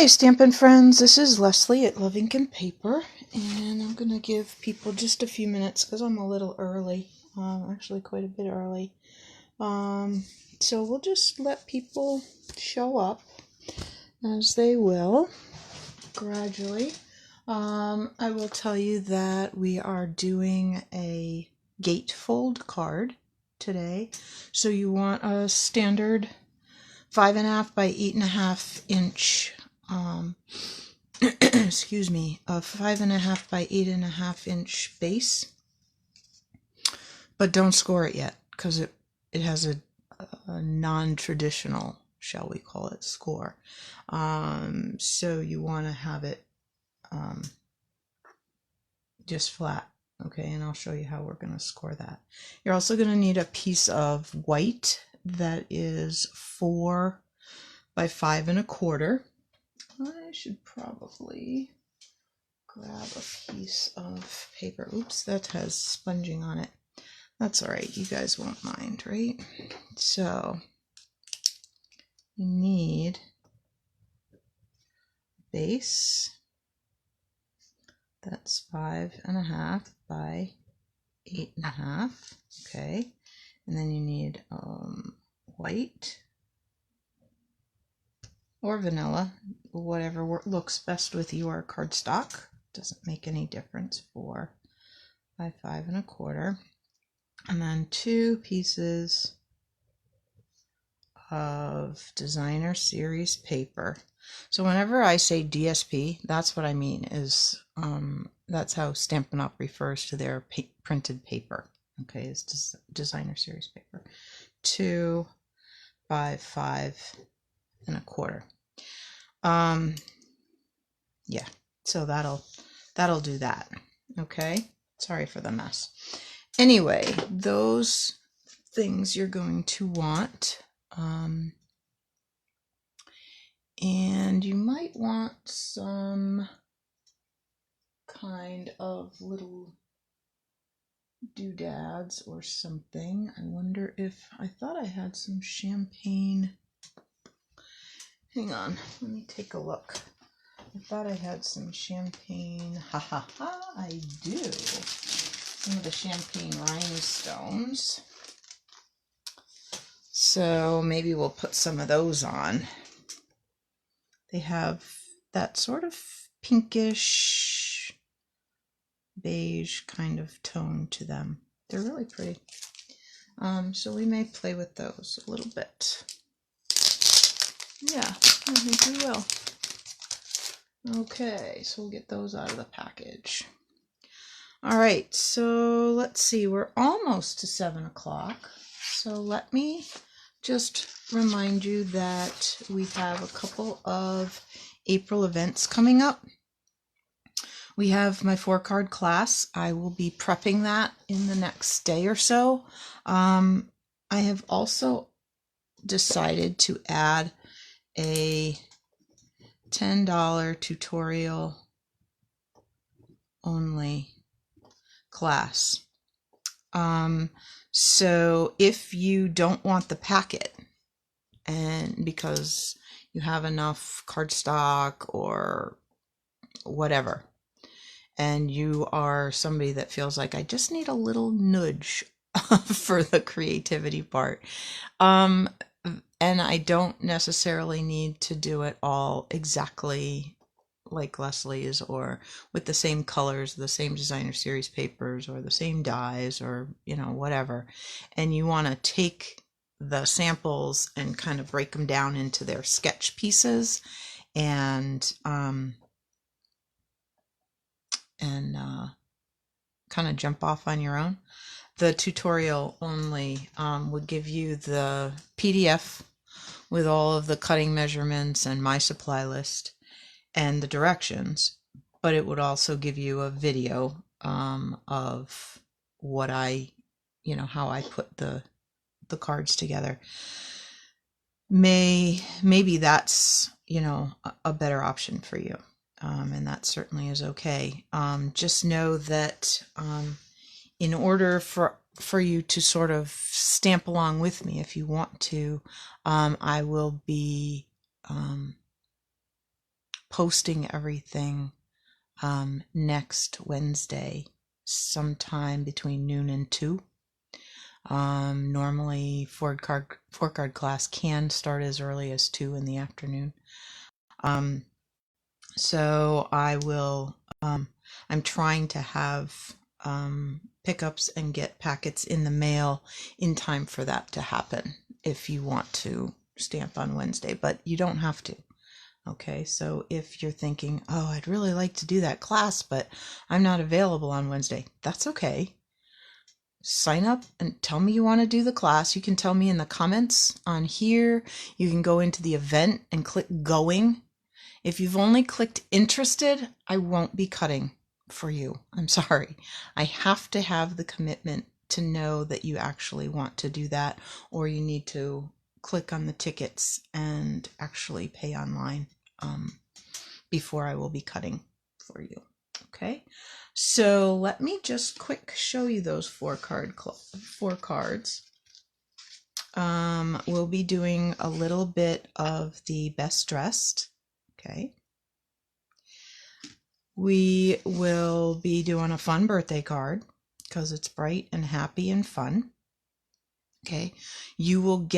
Hi Stampin' Friends, this is Leslie at LuvINK&Paper, and I'm going to give people just a few minutes because I'm a little early, actually quite a bit early. So we'll just let people show up as they will, gradually. I will tell you that we are doing a gatefold card today, so you want a standard 5.5 by 8.5 inch excuse me, a 5.5 by 8.5 inch base, but don't score it yet because it has a non-traditional, shall we call it, score. So you want to have it just flat, okay? And I'll show you how we're going to score that. You're also going to need a piece of white that is 4 by 5.25. I should probably grab a piece of paper. Oops, that has sponging on it. That's all right. You guys won't mind, right? So you need base. That's 5.5 by 8.5. Okay. And then you need white or vanilla, whatever looks best with your cardstock. Doesn't make any difference. 4 by 5.25. And then 2 pieces of designer series paper. So whenever I say DSP, that's what I mean, is that's how Stampin' Up! Refers to their printed paper. Okay, it's designer series paper. 2 by 5.25. Yeah, so that'll do that. Okay, sorry for the mess. Anyway, those things you're going to want, and you might want some kind of little doodads or something. I wonder if I thought I had some champagne. Hang on, let me take a look. I thought I had some champagne. Ha ha ha, I do. Some of the champagne rhinestones. So maybe we'll put some of those on. They have that sort of pinkish beige kind of tone to them. They're really pretty. So we may play with those a little bit. Yeah, I think we will. Okay, so we'll get those out of the package. All right, so let's see, we're almost to 7 o'clock. So let me just remind you that we have a couple of April events coming up. We have my 4-card class. I will be prepping that in the next day or so. I have also decided to add a $10 tutorial only class. So if you don't want the packet, and because you have enough cardstock or whatever, and you are somebody that feels like I just need a little nudge for the creativity part, and I don't necessarily need to do it all exactly like Leslie's or with the same colors, the same designer series papers, or the same dies, or whatever, and you want to take the samples and kind of break them down into their sketch pieces and kind of jump off on your own. The tutorial only would give you the PDF with all of the cutting measurements and my supply list and the directions, but it would also give you a video of what how I put the cards together. Maybe that's a better option for you, and that certainly is okay. Just know that in order for you to sort of stamp along with me, if you want to, I will be posting everything next Wednesday, sometime between noon and 2. Normally, four card class can start as early as 2 in the afternoon. So I will, I'm trying to have pickups and get packets in the mail in time for that to happen if you want to stamp on Wednesday, but you don't have to. Okay, so if you're thinking, oh, I'd really like to do that class, but I'm not available on Wednesday, that's okay. Sign up and tell me you want to do the class. You can tell me in the comments on here. You can go into the event and click going. If you've only clicked interested, I won't be cutting for you. I'm sorry. I have to have the commitment to know that you actually want to do that, or you need to click on the tickets and actually pay online before I will be cutting for you. Okay, so let me just quick show you those four cards. We'll be doing a little bit of the best dressed. Okay. We will be doing a fun birthday card because it's bright and happy and fun. Okay. You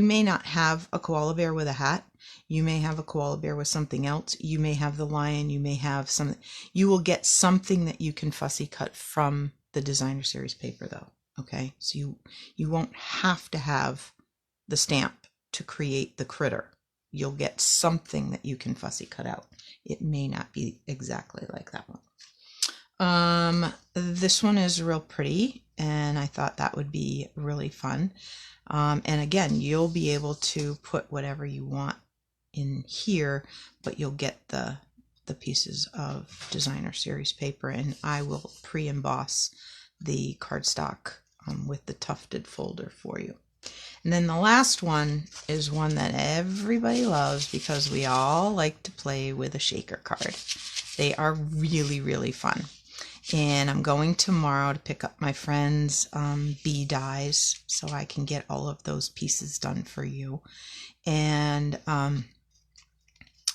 may not have a koala bear with a hat. You may have a koala bear with something else. You may have the lion. You may have something. You will get something that you can fussy cut from the designer series paper though. Okay. So you won't have to have the stamp to create the critter. You'll get something that you can fussy cut out. It may not be exactly like that one. This one is real pretty, and I thought that would be really fun. And again, you'll be able to put whatever you want in here, but you'll get the pieces of designer series paper, and I will pre-emboss the cardstock with the tufted folder for you. And then the last one is one that everybody loves because we all like to play with a shaker card. They are really, really fun. And I'm going tomorrow to pick up my friend's bee dies so I can get all of those pieces done for you. And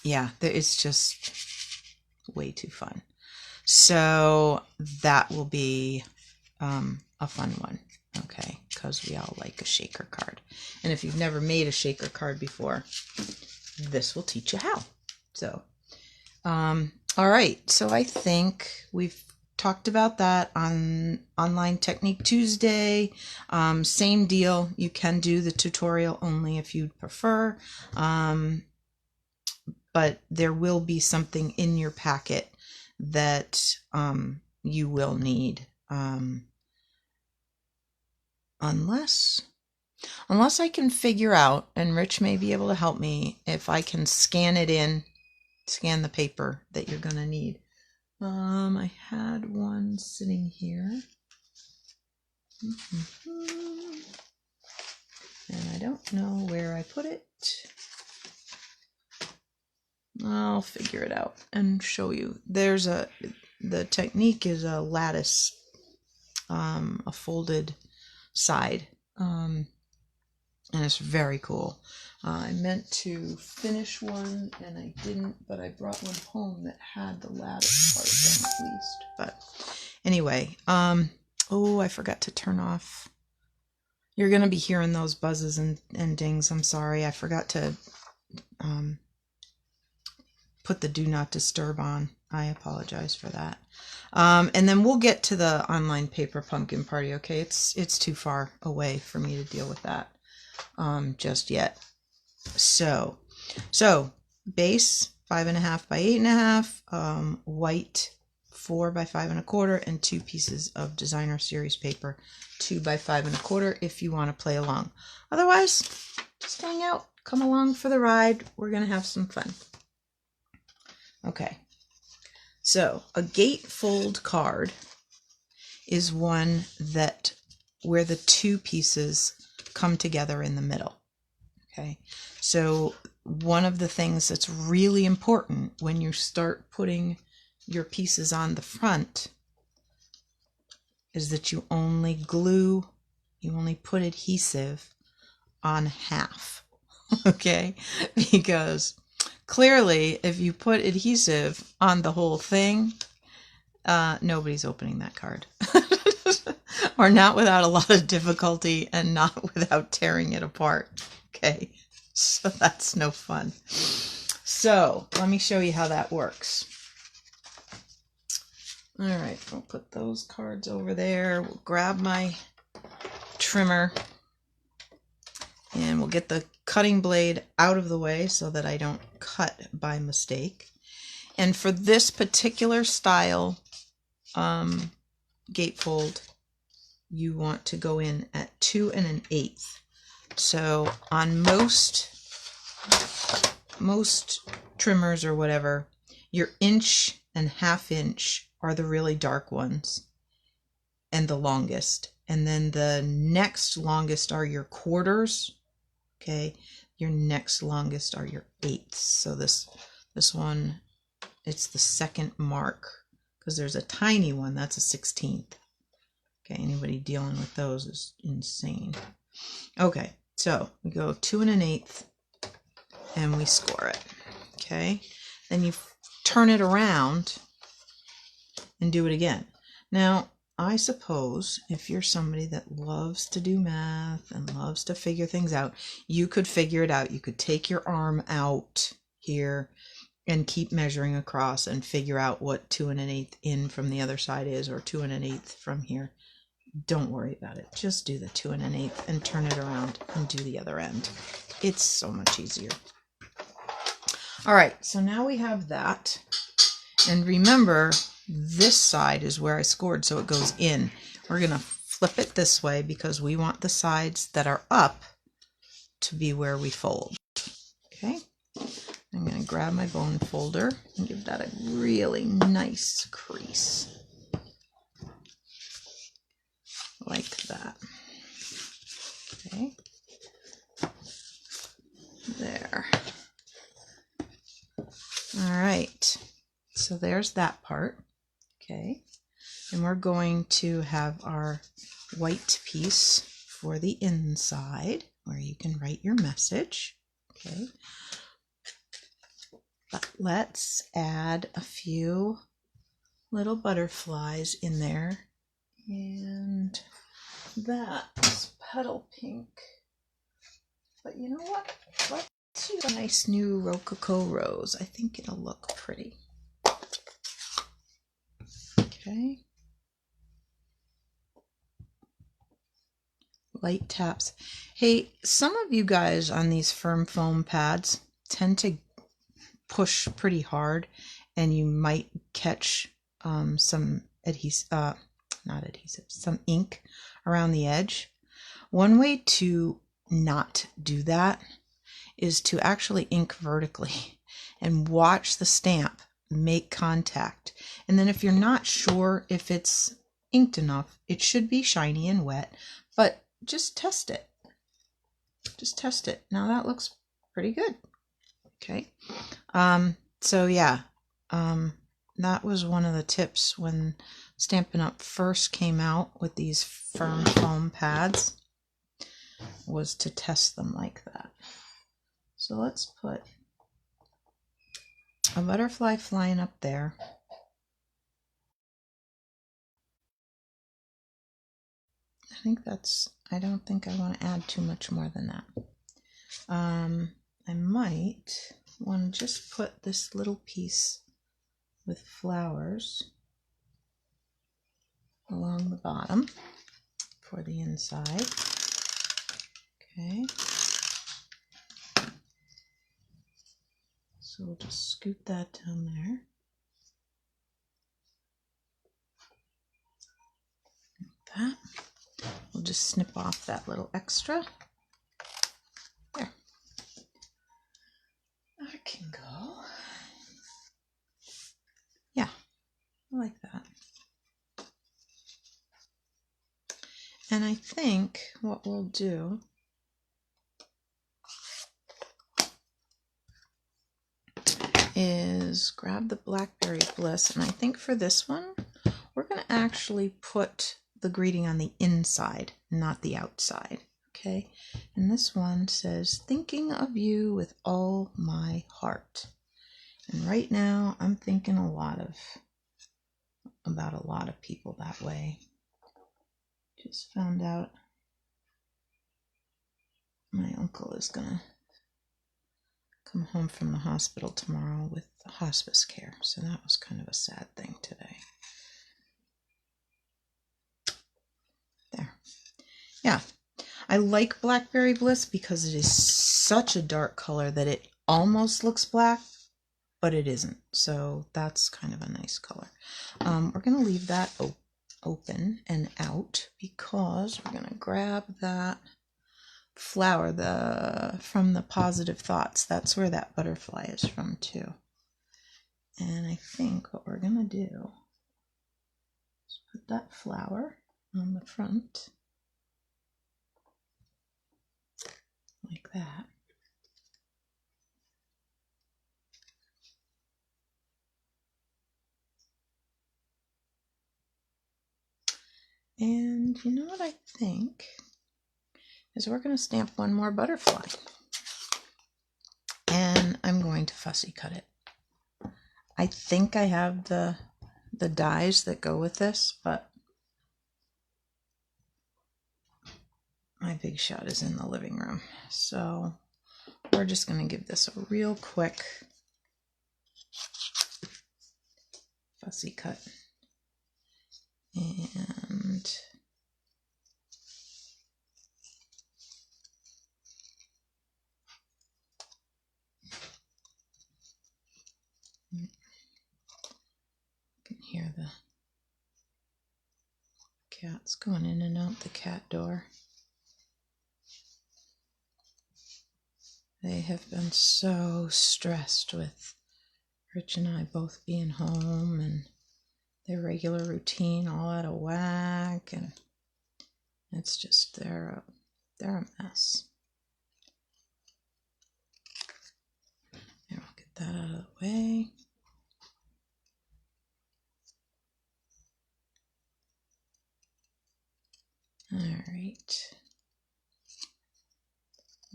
yeah, it's just way too fun. So that will be a fun one. Okay, because we all like a shaker card. And if you've never made a shaker card before, this will teach you how. So, all right. So I think we've talked about that on Online Technique Tuesday. Same deal. You can do the tutorial only if you'd prefer. But there will be something in your packet that you will need. Unless I can figure out, and Rich may be able to help me, if I can scan the paper that you're going to need. I had one sitting here. And I don't know where I put it. I'll figure it out and show you. The technique is a lattice, a folded side, and it's very cool. I meant to finish one and I didn't, but I brought one home that had the lattice part of it at least. But anyway, oh, I forgot to turn off. You're gonna be hearing those buzzes and dings. I'm sorry, I forgot to put the do not disturb on. I apologize for that. And then we'll get to the online paper pumpkin party. Okay, it's too far away for me to deal with that just yet. So base 5.5 by 8.5, white 4 by 5 1/4, and 2 pieces of designer series paper 2 by 5 1/4 if you want to play along. Otherwise, just hang out, come along for the ride. We're gonna have some fun. Okay. So a gatefold card is one where the 2 pieces come together in the middle. Okay, so one of the things that's really important when you start putting your pieces on the front is that you only put adhesive on half. Okay, because clearly, if you put adhesive on the whole thing, nobody's opening that card. Or not without a lot of difficulty and not without tearing it apart. Okay, so that's no fun. So let me show you how that works. All right, I'll put those cards over there. We'll grab my trimmer and we'll get the cutting blade out of the way so that I don't cut by mistake. And for this particular style gatefold, you want to go in at 2 1/8. So on most trimmers or whatever, your 1.5 inch are the really dark ones and the longest. And then the next longest are your quarters. Okay, your next longest are your 1/8. So this one, it's the second mark because there's a tiny one that's a 1/16. Okay, anybody dealing with those is insane. Okay, so we go 2 1/8 and we score it. Okay, then you turn it around and do it again. Now, I suppose if you're somebody that loves to do math and loves to figure things out, you could figure it out. You could take your arm out here and keep measuring across and figure out what 2 1/8 in from the other side is, or 2 1/8 from here. Don't worry about it. Just do the 2 1/8 and turn it around and do the other end. It's so much easier. All right, so now we have that. And remember, this side is where I scored, so it goes in. We're going to flip it this way because we want the sides that are up to be where we fold. Okay, I'm going to grab my bone folder and give that a really nice crease. Like that. Okay, there. All right, so there's that part. Okay, and we're going to have our white piece for the inside where you can write your message. Okay, but let's add a few little butterflies in there, and that's petal pink. But you know what? Let's use a nice new Rococo rose. I think it'll look pretty. Okay. Light taps. Hey, some of you guys on these firm foam pads tend to push pretty hard, and you might catch some some ink around the edge. One way to not do that is to actually ink vertically and watch the stamp make contact. And then if you're not sure if it's inked enough, it should be shiny and wet, but just test it. Just test it. Now that looks pretty good. Okay. So yeah, that was one of the tips when Stampin' Up! First came out with these firm foam pads, was to test them like that. So let's put a butterfly flying up there. I don't think I want to add too much more than that. I might want to just put this little piece with flowers along the bottom for the inside. Okay. So we'll just scoot that down there. Like that. We'll just snip off that little extra. There. That can go. Yeah, I like that. And I think what we'll do is grab the Blackberry Bliss, and I think for this one, we're going to actually put the greeting on the inside, not the outside. Okay, and this one says, "Thinking of you with all my heart." And right now I'm thinking about a lot of people that way. Just found out my uncle is gonna come home from the hospital tomorrow with hospice care, so that was kind of a sad thing today. There. Yeah, I like Blackberry Bliss because it is such a dark color that it almost looks black, but it isn't. So that's kind of a nice color. We're going to leave that open and out because we're going to grab that flower from the Positive Thoughts. That's where that butterfly is from too. And I think what we're going to do is put that flower on the front like that. And you know what I think is we're going to stamp one more butterfly. And I'm going to fussy cut it. I think I have the dies that go with this, but my big shot is in the living room. So we're just going to give this a real quick fussy cut. And you can hear the cats going in and out the cat door. They have been so stressed with Rich and I both being home and their regular routine all out of whack, and it's just they're a mess. Here, I'll get that out of the way. All right,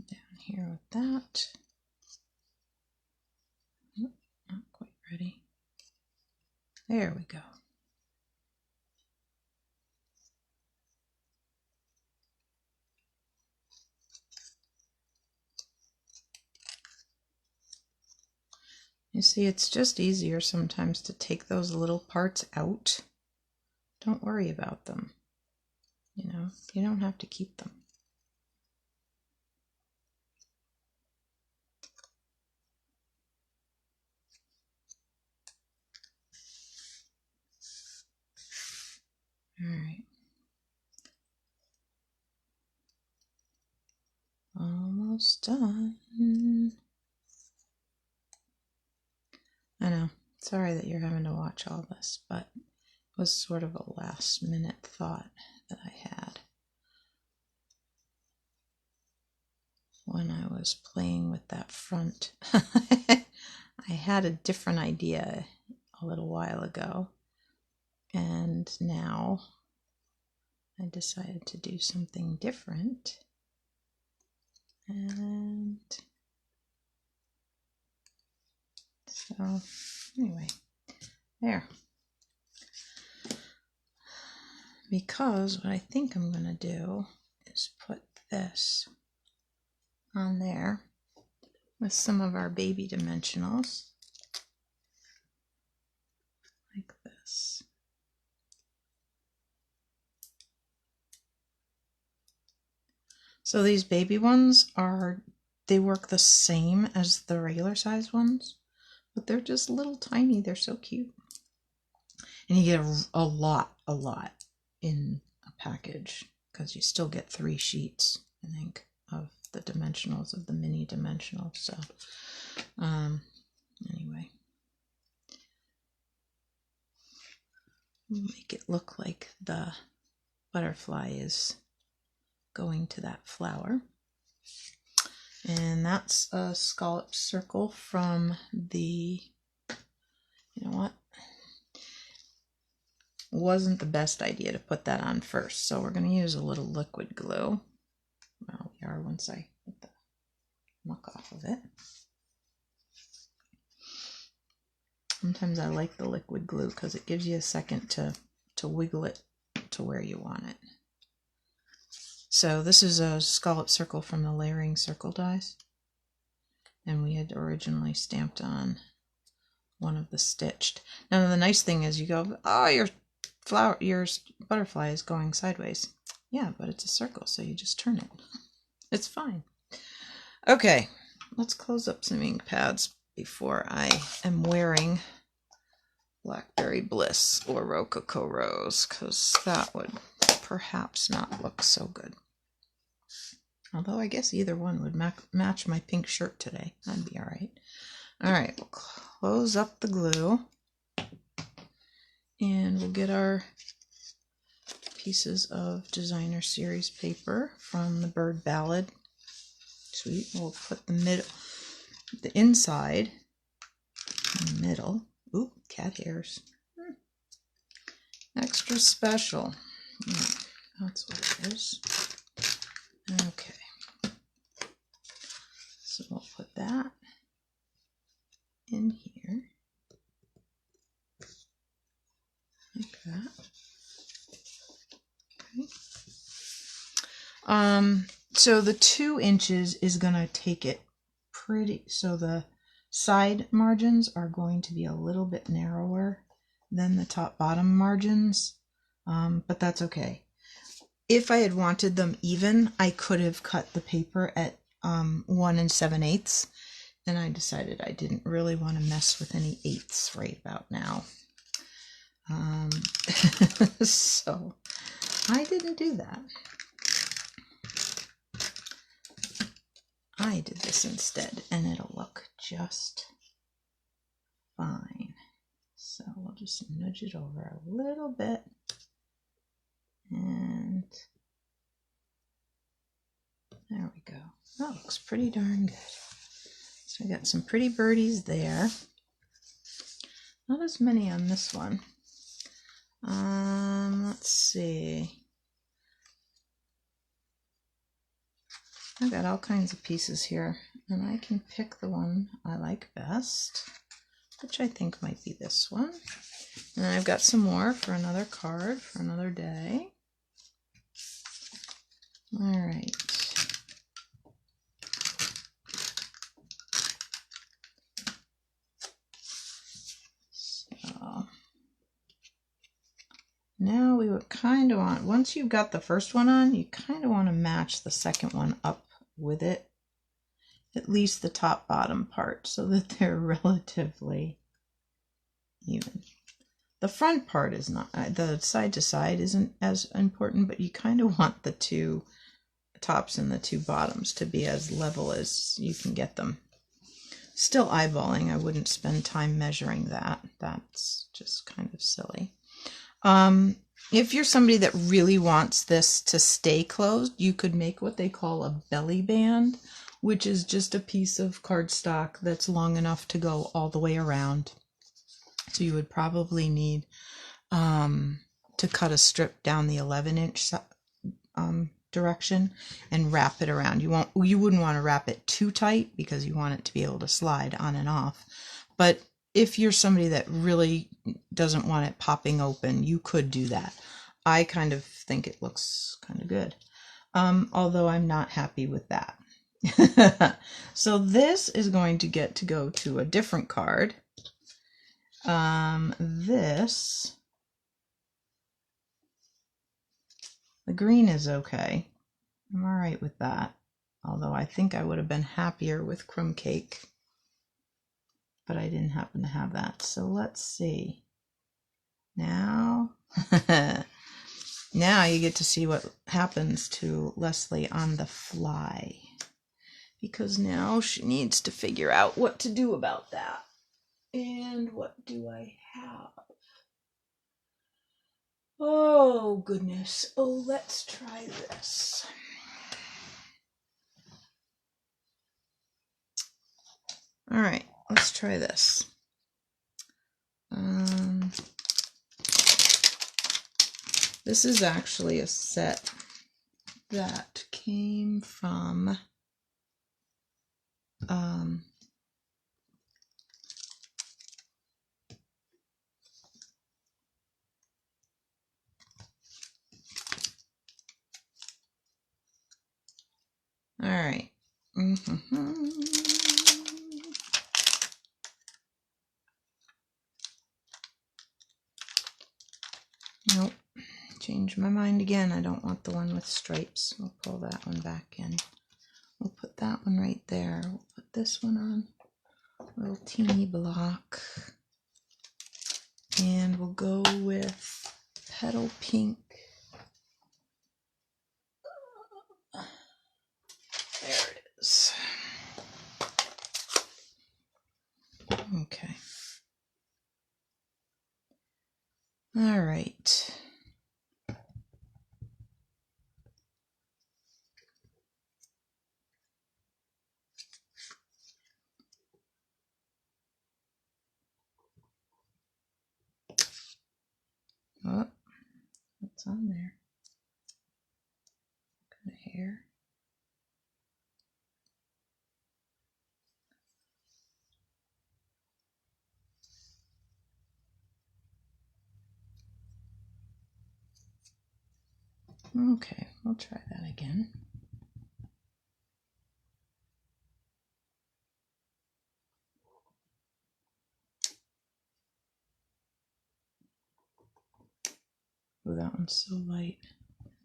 down here with that. Oh, not quite ready. There we go. You see, it's just easier sometimes to take those little parts out. Don't worry about them. You know, you don't have to keep them. All right. Almost done. I know. Sorry that you're having to watch all this, but it was sort of a last minute thought that I had when I was playing with that front. I had a different idea a little while ago, and now I decided to do something different. And so anyway, there. Because what I think I'm going to do is put this on there with some of our baby dimensionals, like this. So these baby ones they work the same as the regular size ones, but they're just little tiny. They're so cute. And you get a lot in a package, because you still get 3 sheets, I think, of the dimensionals, of the mini dimensionals. So anyway, make it look like the butterfly is going to that flower. And that's a scallop circle from the, you know what, wasn't the best idea to put that on first, so we're going to use a little liquid glue. Well, we are once I get the muck off of it. Sometimes I like the liquid glue because it gives you a second to wiggle it to where you want it. So this is a scallop circle from the layering circle dies. And we had originally stamped on one of the stitched. Now the nice thing is you go, oh, your butterfly is going sideways. Yeah, but it's a circle, so you just turn it. It's fine. Okay, let's close up some ink pads before I am wearing Blackberry Bliss or Rococo Rose, because that would perhaps not look so good. Although I guess either one would match my pink shirt today. That'd be all right. All right, we'll close up the glue and we'll get our pieces of designer series paper from the Bird Ballad. Sweet. We'll put the inside in the middle. Ooh, cat hairs. Extra special. Yeah, that's what it is. Okay. So we'll put that in here. Like that. Okay. So the 2 inches is going to take it pretty, so the side margins are going to be a little bit narrower than the top bottom margins, but that's okay. If I had wanted them even, I could have cut the paper at 1 7/8, and I decided I didn't really want to mess with any 8ths right about now. So I didn't do that. I did this instead, and it'll look just fine. So we'll just nudge it over a little bit, and there we go. That looks pretty darn good. So I got some pretty birdies there. Not as many on this one. Let's see. I've got all kinds of pieces here, and I can pick the one I like best, which I think might be this one. And I've got some more for another card for another day. All right. So now we would kind of want, once you've got the first one on, you kind of want to match the second one up with it, at least the top bottom part, so that they're relatively even. The front part is not, the side to side isn't as important, but you kind of want the 2 tops and the 2 bottoms to be as level as you can get them. Still eyeballing, I wouldn't spend time measuring that. That's just kind of silly. If you're somebody that really wants this to stay closed, you could make what they call a belly band, which is just a piece of cardstock that's long enough to go all the way around. So you would probably need to cut a strip down the 11-inch direction and wrap it around. You wouldn't want to wrap it too tight because you want it to be able to slide on and off. But if you're somebody that really doesn't want it popping open, you could do that. I kind of think it looks kind of good, although I'm not happy with that. So this is going to get to go to a different card. The green is okay. I'm all right with that. Although I think I would have been happier with crumb cake, but I didn't happen to have that. So let's see. Now, now you get to see what happens to Leslie on the fly, because now she needs to figure out what to do about that. And what do I have? Oh, goodness. Oh, let's try this. All right, let's try this. This is actually a set that came from All right. Nope. Change my mind again. I don't want the one with stripes. We'll pull that one back in. We'll put that one right there. We'll put this one on a little teeny block. And we'll go with petal pink. There it is. Okay. All right. Oh, what's on there? Kind of hair. Okay, we'll try that again. Oh, that one's so light.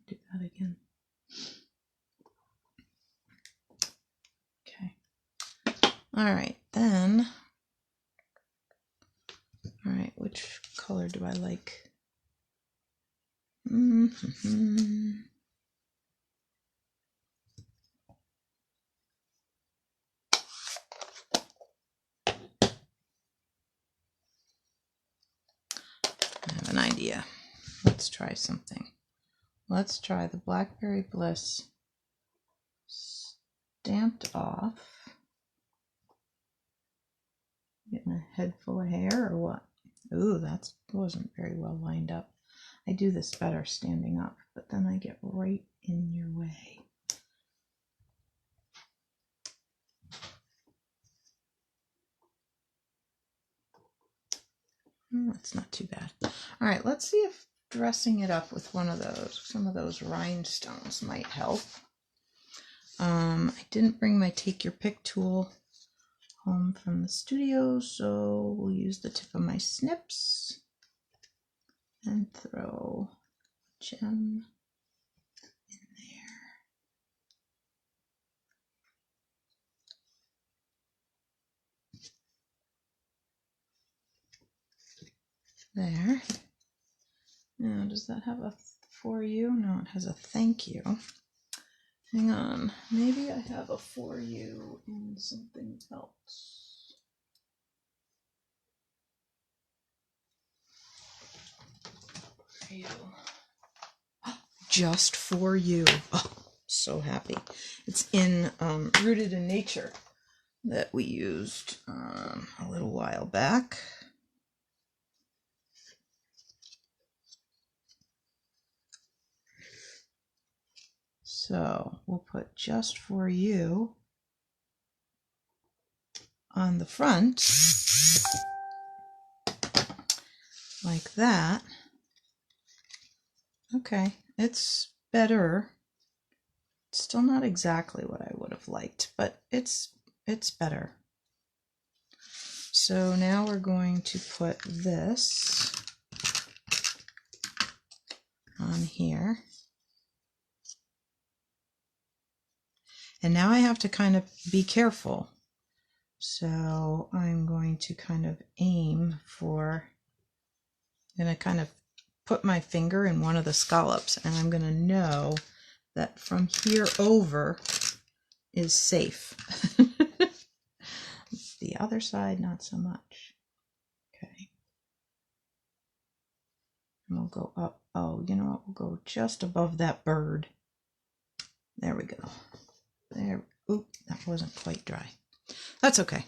Do that again. Okay. All right, then. All right, which color do I like? I have an idea. Let's try something. Let's try the Blackberry Bliss Stamped Off. Getting a head full of hair or what? Ooh, that wasn't very well lined up. I do this better standing up, but then I get right in your way. That's not too bad. All right, let's see if dressing it up with some of those rhinestones might help. I didn't bring my take your pick tool home from the studio, so we'll use the tip of my snips and throw a gem in there. There. Now, does that have a for you? No, it has a thank you. Hang on, maybe I have a for you in something else. For you. Just for you. Oh, so happy. It's in Rooted in Nature that we used a little while back. So we'll put just for you on the front like that. Okay, it's better. It's still not exactly what I would have liked, but it's better. So now we're going to put this on here. And now I have to kind of be careful. So I'm going to kind of aim for, I'm going to kind of put my finger in one of the scallops, and I'm going to know that from here over is safe. The other side, not so much. Okay. And we'll go up. Oh, you know what? We'll go just above that bird. There we go. There. Oop, that wasn't quite dry. That's okay.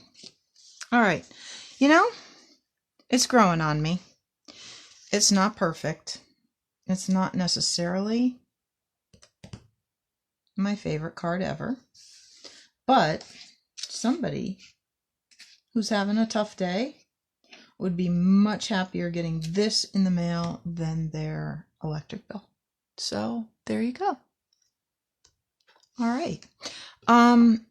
All right. You know, it's growing on me. It's not perfect. It's not necessarily my favorite card ever. But somebody who's having a tough day would be much happier getting this in the mail than their electric bill. So there you go. All right. Um,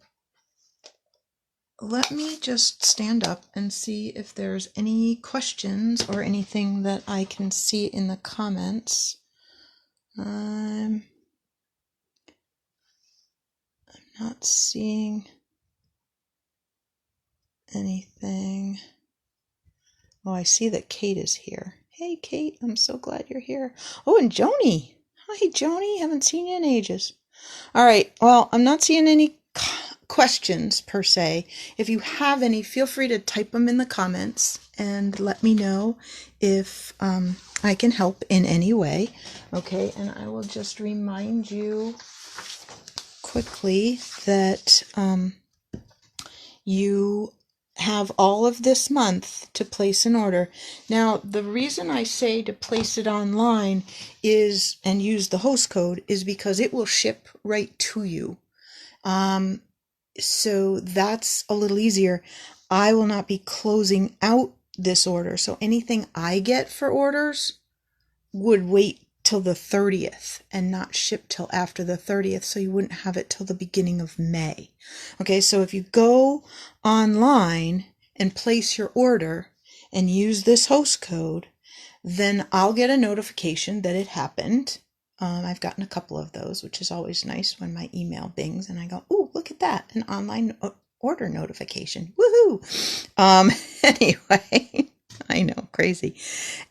let me just stand up and see if there's any questions or anything that I can see in the comments. I'm not seeing anything. Oh, I see that Kate is here. Hey, Kate, I'm so glad you're here. Oh, and Joni. Hi, Joni. Haven't seen you in ages. All right. Well, I'm not seeing any questions per se. If you have any, feel free to type them in the comments and let me know if I can help in any way. Okay, and I will just remind you quickly that you have all of this month to place an order. Now, the reason I say to place it online is, and use the host code, is because it will ship right to you. So that's a little easier. I will not be closing out this order. So anything I get for orders would wait till the 30th and not ship till after the 30th, so you wouldn't have it till the beginning of May. Okay, so if you go online and place your order and use this host code, then I'll get a notification that it happened. I've gotten a couple of those, which is always nice when my email bings and I go, "Ooh, look at that, an online order notification. Woohoo!" Anyway, I know, crazy.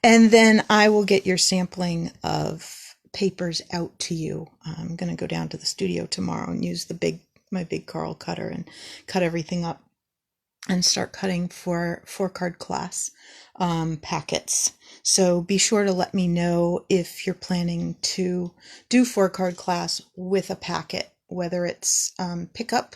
And then I will get your sampling of papers out to you. I'm going to go down to the studio tomorrow and use my big Carl cutter and cut everything up and start cutting for 4-card class packets. So be sure to let me know if you're planning to do 4-card class with a packet, whether it's pickup.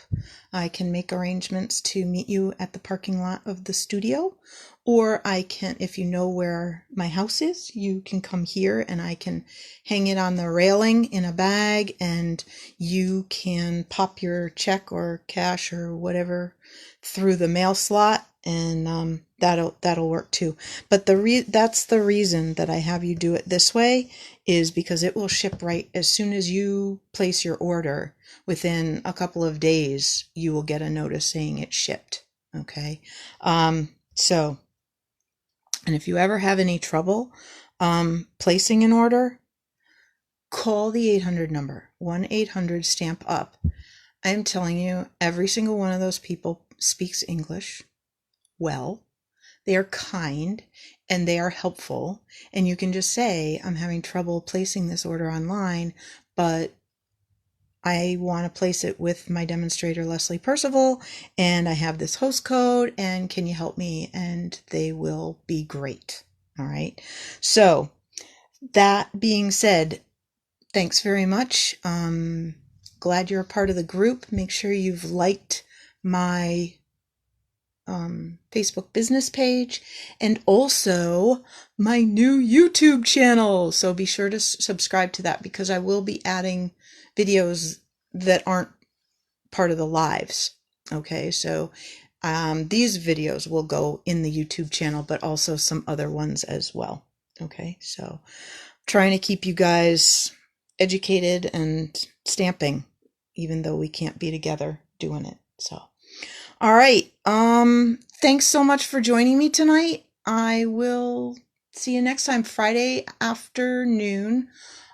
I can make arrangements to meet you at the parking lot of the studio, or I can, if you know where my house is, you can come here and I can hang it on the railing in a bag and you can pop your check or cash or whatever through the mail slot, and that'll work too. But that's the reason that I have you do it this way, is because it will ship right as soon as you place your order. Within a couple of days, you will get a notice saying it shipped. Okay, so, and if you ever have any trouble placing an order, call the 800 number, 1-800-STAMP-UP. I'm telling you, every single one of those people speaks English well. They are kind and they are helpful. And you can just say, "I'm having trouble placing this order online, but I want to place it with my demonstrator, Leslie Percival, and I have this host code, and can you help me?" And they will be great. All right. So that being said, thanks very much. Glad you're a part of the group. Make sure you've liked my Facebook business page and also my new YouTube channel. So be sure to subscribe to that, because I will be adding videos that aren't part of the lives. Okay, so these videos will go in the YouTube channel, but also some other ones as well. Okay, so trying to keep you guys educated and stamping, even though we can't be together doing it. So, all right. Thanks so much for joining me tonight. I will see you next time, Friday afternoon,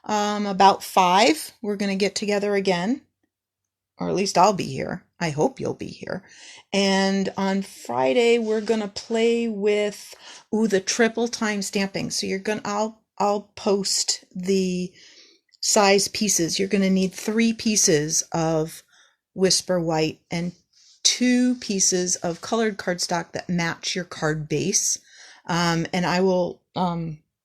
about 5. We're going to get together again, or at least I'll be here. I hope you'll be here. And on Friday, we're going to play with, the triple time stamping. So I'll post the size pieces. You're going to need 3 pieces of Whisper White and 2 pieces of colored cardstock that match your card base. And I will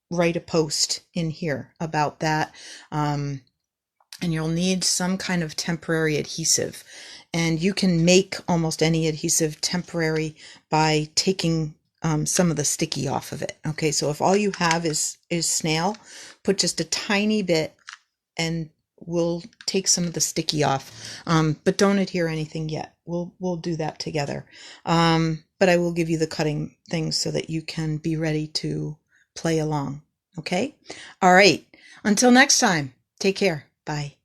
write a post in here about that. And you'll need some kind of temporary adhesive. And you can make almost any adhesive temporary by taking some of the sticky off of it. Okay, so if all you have is snail, put just a tiny bit and we'll take some of the sticky off. But don't adhere anything yet. We'll do that together. But I will give you the cutting things so that you can be ready to play along. Okay? All right. Until next time, take care. Bye.